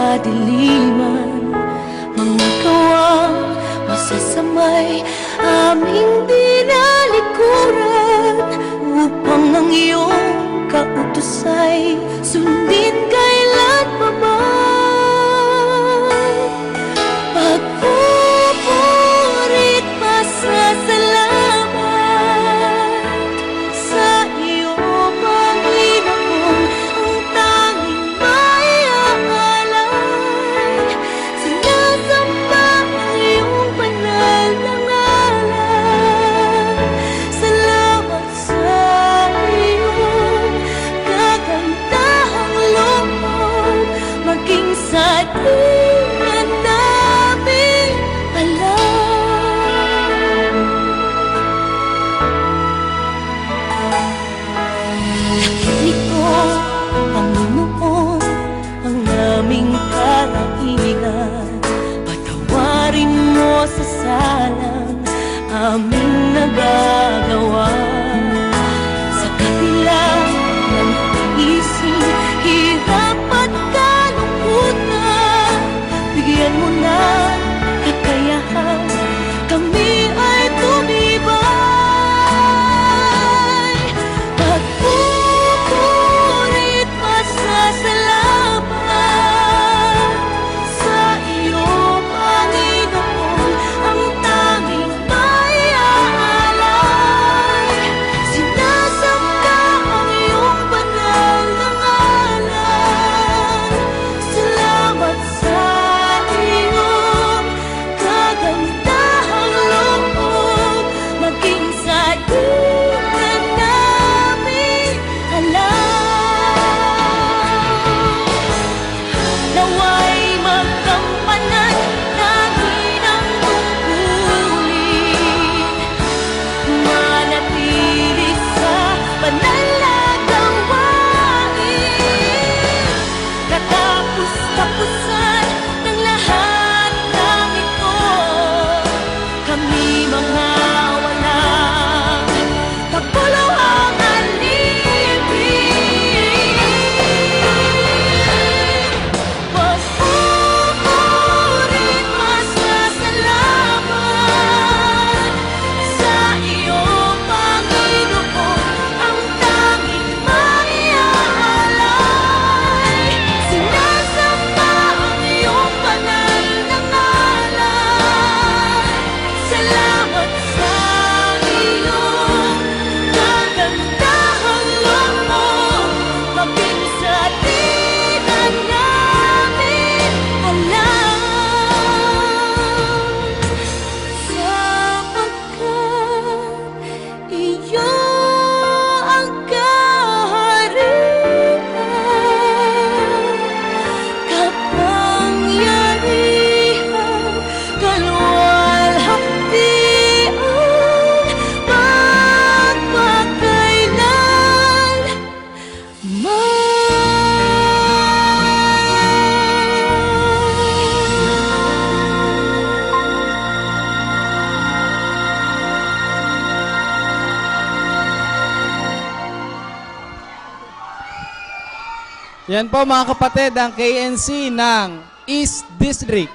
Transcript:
kadiliman, mga gawang masasamay aming dinalikuran, upang ang iyong kautos ay sundin kailan pa man. Pagpupurit, pasasalamat sa iyo, Panginoon, ang tanging maiaalay. Sinasamba ang iyong banal na ngalan. Salamat sa iyong kagandahang loob, maging sa di na namin alam. Takinig ko, Panginoon, ang aming kahilingan. Patawarin mo sa salang aming nagagawa. Sa kabila ng isip, hirap at kalungkutan, bigyan mo ng kakayahan, kami ay tumibay. Pagpupurit, pasasalamat sa iyo, Panginoon, ang tanging maiaalay. Sinasamba ang iyong banal na ngalan. Salamat sa iyong kagandahang loob, maging sa di na namin alam. Nawa'y magkampanan namin ang tungkulin, manatili sa banal na gawain. Katapos-tapusan ng lahat ng ito, kami mga walang kapuluhang alipin. Pagpupurit, pasasalamat sa iyo, Panginoon, ang tanging maiaalay. Sinasamba ang iyong banal na ngalan. Salamat sa iyong kagandahang loob, maging sa di na namin alam. Sapagkat iyo ang kaharian, kapangyarihan, kaluwalhatian, magpakailanman. Yan po mga kapatid, ang KNC ng East District.